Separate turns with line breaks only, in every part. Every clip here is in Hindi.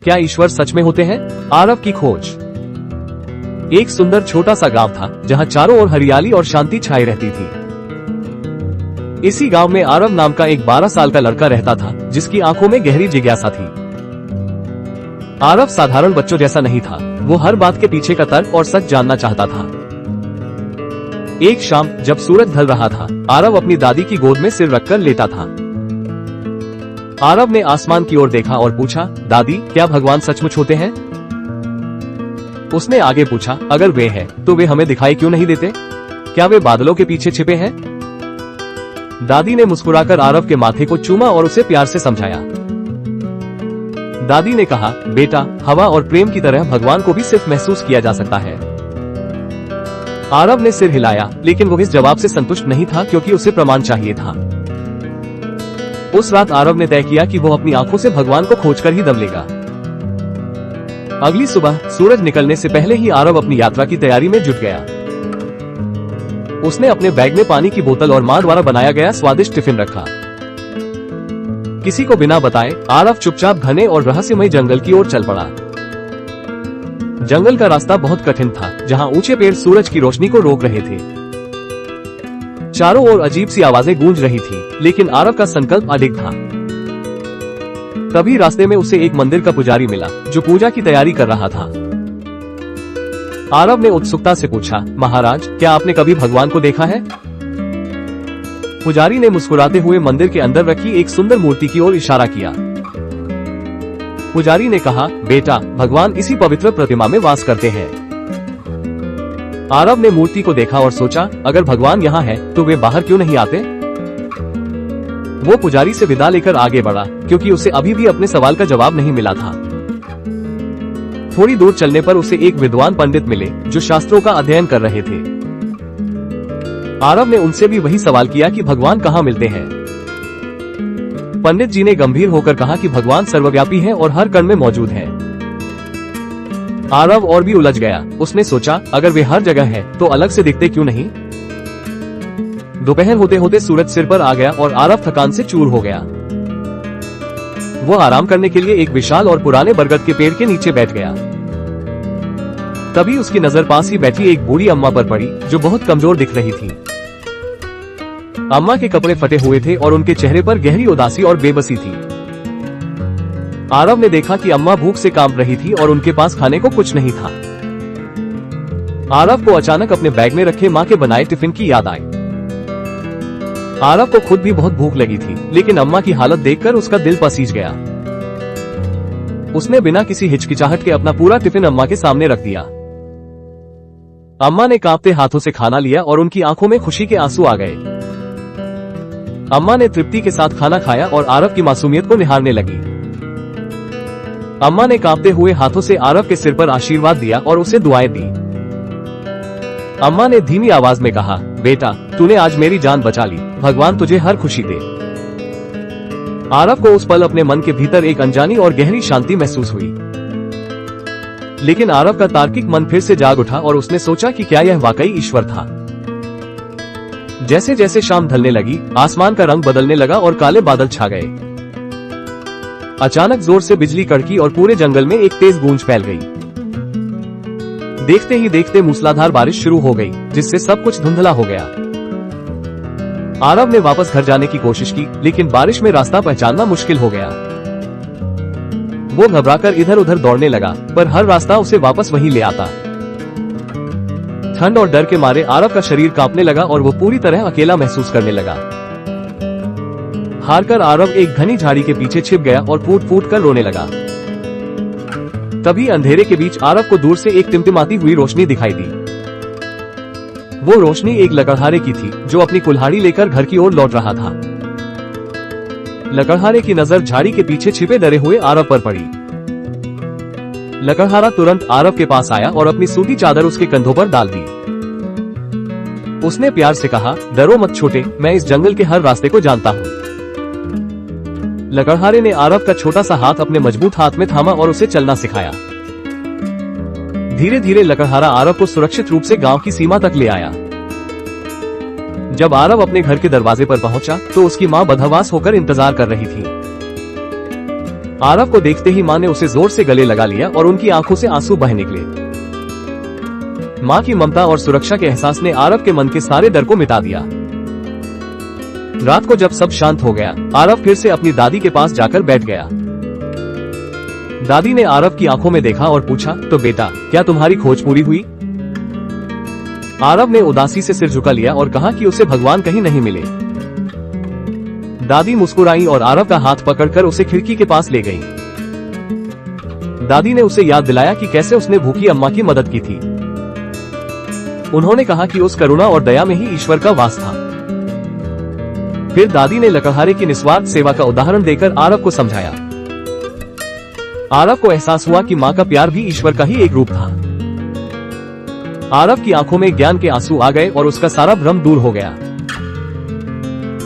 क्या ईश्वर सच में होते हैं? आरव की खोज। एक सुंदर छोटा सा गांव था जहां चारों ओर हरियाली और शांति छाई रहती थी। इसी गांव में आरव नाम का एक 12 साल का लड़का रहता था जिसकी आंखों में गहरी जिज्ञासा थी। आरव साधारण बच्चों जैसा नहीं था, वो हर बात के पीछे का तर्क और सच जानना चाहता था। एक शाम जब सूरज ढल रहा था, आरव अपनी दादी की गोद में सिर रखकर लेटा था। आरव ने आसमान की ओर देखा और पूछा, दादी क्या भगवान सचमुच होते हैं? उसने आगे पूछा, अगर वे हैं तो वे हमें दिखाई क्यों नहीं देते? क्या वे बादलों के पीछे छिपे हैं? दादी ने मुस्कुराकर आरव के माथे को चूमा और उसे प्यार से समझाया। दादी ने कहा, बेटा, हवा और प्रेम की तरह भगवान को भी सिर्फ महसूस किया जा सकता है। आरव ने सिर हिलाया, लेकिन वो इस जवाब से संतुष्ट नहीं था क्योंकि उसे प्रमाण चाहिए था। उस रात आरव ने तय किया कि वो अपनी आंखों से भगवान को खोजकर ही दम लेगा। अगली सुबह सूरज निकलने से पहले ही आरव अपनी यात्रा की तैयारी में जुट गया। उसने अपने बैग में पानी की बोतल और मां द्वारा बनाया गया स्वादिष्ट टिफिन रखा। किसी को बिना बताए आरव चुपचाप घने और रहस्यमय जंगल की ओर चल पड़ा। जंगल का रास्ता बहुत कठिन था, जहां ऊंचे पेड़ सूरज की रोशनी को रोक रहे थे। चारों ओर अजीब सी आवाजें गूंज रही थी, लेकिन आरव का संकल्प अडिग था। तभी रास्ते में उसे एक मंदिर का पुजारी मिला जो पूजा की तैयारी कर रहा था। आरव ने उत्सुकता से पूछा, महाराज क्या आपने कभी भगवान को देखा है? पुजारी ने मुस्कुराते हुए मंदिर के अंदर रखी एक सुंदर मूर्ति की ओर इशारा किया। पुजारी ने कहा, बेटा, भगवान इसी पवित्र प्रतिमा में वास करते हैं। आरव ने मूर्ति को देखा और सोचा, अगर भगवान यहाँ है तो वे बाहर क्यों नहीं आते? वो पुजारी से विदा लेकर आगे बढ़ा क्योंकि उसे अभी भी अपने सवाल का जवाब नहीं मिला था। थोड़ी दूर चलने पर उसे एक विद्वान पंडित मिले जो शास्त्रों का अध्ययन कर रहे थे। आरव ने उनसे भी वही सवाल किया कि भगवान कहाँ मिलते हैं। पंडित जी ने गंभीर होकर कहा कि भगवान सर्वव्यापी हैं और हर कण में मौजूद हैं। आरव और भी उलझ गया। उसने सोचा, अगर वे हर जगह हैं, तो अलग से दिखते क्यों नहीं? दोपहर होते होते सूरज सिर पर आ गया और आरव थकान से चूर हो गया। वो आराम करने के लिए एक विशाल और पुराने बरगद के पेड़ के नीचे बैठ गया। तभी उसकी नजर पास ही बैठी एक बूढ़ी अम्मा पर पड़ी जो बहुत कमजोर दिख रही थी। अम्मा के कपड़े फटे हुए थे और उनके चेहरे पर गहरी उदासी और बेबसी थी। आरव ने देखा कि अम्मा भूख से कांप रही थी और उनके पास खाने को कुछ नहीं था। आरव को अचानक अपने बैग में रखे मां के बनाए टिफिन की याद आई। आरव को खुद भी बहुत भूख लगी थी, लेकिन अम्मा की हालत देखकर उसका दिल पसीज गया। उसने बिना किसी हिचकिचाहट के अपना पूरा टिफिन अम्मा के सामने रख दिया। अम्मा ने कांपते हाथों से खाना लिया और उनकी आंखों में खुशी के आंसू आ गए। अम्मा ने तृप्ति के साथ खाना खाया और आरव की मासूमियत को निहारने लगी। अम्मा ने कांपते हुए हाथों से आरव के सिर पर आशीर्वाद दिया और उसे दुआएं दी। अम्मा ने धीमी आवाज में कहा, बेटा, तूने आज मेरी जान बचा ली, भगवान तुझे हर खुशी दे। आरव को उस पल अपने मन के भीतर एक अनजानी और गहरी शांति महसूस हुई। लेकिन आरव का तार्किक मन फिर से जाग उठा और उसने सोचा कि क्या यह वाकई ईश्वर था। जैसे जैसे शाम ढलने लगी, आसमान का रंग बदलने लगा और काले बादल छा गए। अचानक जोर से बिजली कड़की और पूरे जंगल में एक तेज गूंज फैल गई। देखते ही देखते मूसलाधार बारिश शुरू हो गई, जिससे सब कुछ धुंधला हो गया। आरव ने वापस घर जाने की कोशिश की, लेकिन बारिश में रास्ता पहचानना मुश्किल हो गया। वो घबराकर इधर उधर दौड़ने लगा, पर हर रास्ता उसे वापस वहीं ले आता। ठंड और डर के मारे आरव का शरीर कांपने लगा और वो पूरी तरह अकेला महसूस करने लगा। हारकर आरव एक घनी झाड़ी के पीछे छिप गया और फूट फूट कर रोने लगा। तभी अंधेरे के बीच आरव को दूर से एक टिमटिमाती हुई रोशनी दिखाई दी। वो रोशनी एक लकड़हारे की थी जो अपनी कुल्हाड़ी लेकर घर की ओर लौट रहा था। लकड़हारे की नजर झाड़ी के पीछे छिपे डरे हुए आरव पर पड़ी। लकड़हारा तुरंत आरव के पास आया और अपनी सूती चादर उसके कंधों पर डाल दी। उसने प्यार से कहा, डरो मत छोटे, मैं इस जंगल के हर रास्ते को जानता हूँ। लकड़हारे ने आरव का छोटा सा हाथ अपने मजबूत हाथ में थामा और उसे चलना सिखाया। धीरे धीरे लकड़हारा आरव को सुरक्षित रूप से गांव की सीमा तक ले आया। जब आरव अपने घर के दरवाजे पर पहुंचा तो उसकी मां बदहवास होकर इंतजार कर रही थी। आरव को देखते ही माँ ने उसे जोर से गले लगा लिया और उनकी आंखों से आंसू बह निकले। माँ की ममता और सुरक्षा के एहसास ने आरव के मन के सारे डर को मिटा दिया। रात को जब सब शांत हो गया, आरव फिर से अपनी दादी के पास जाकर बैठ गया। दादी ने आरव की आंखों में देखा और पूछा, तो बेटा, क्या तुम्हारी खोज पूरी हुई? आरव ने उदासी से सिर झुका लिया और कहा कि उसे भगवान कहीं नहीं मिले। दादी मुस्कुराई और आरव का हाथ पकड़कर उसे खिड़की के पास ले गई। दादी ने उसे याद दिलाया कि कैसे उसने भूखी अम्मा की मदद की थी। उन्होंने कहा कि उस करुणा और दया में ही ईश्वर का वास था। फिर दादी ने लकड़हारे की निस्वार्थ सेवा का उदाहरण देकर आरव को समझाया। आरव को एहसास हुआ कि माँ का प्यार भी ईश्वर का ही एक रूप था। आरव की आंखों में ज्ञान के आंसू आ गए और उसका सारा भ्रम दूर हो गया।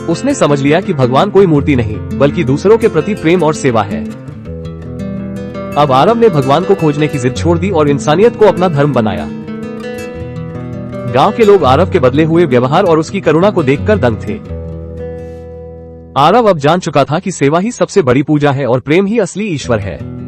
उसने समझ लिया कि भगवान कोई मूर्ति नहीं, बल्कि दूसरों के प्रति प्रेम और सेवा है। अब आरव ने भगवान को खोजने की जिद छोड़ दी और इंसानियत को अपना धर्म बनाया। गांव के लोग आरव के बदले हुए व्यवहार और उसकी करुणा को देखकर दंग थे। आरव अब जान चुका था कि सेवा ही सबसे बड़ी पूजा है और प्रेम ही असली ईश्वर है।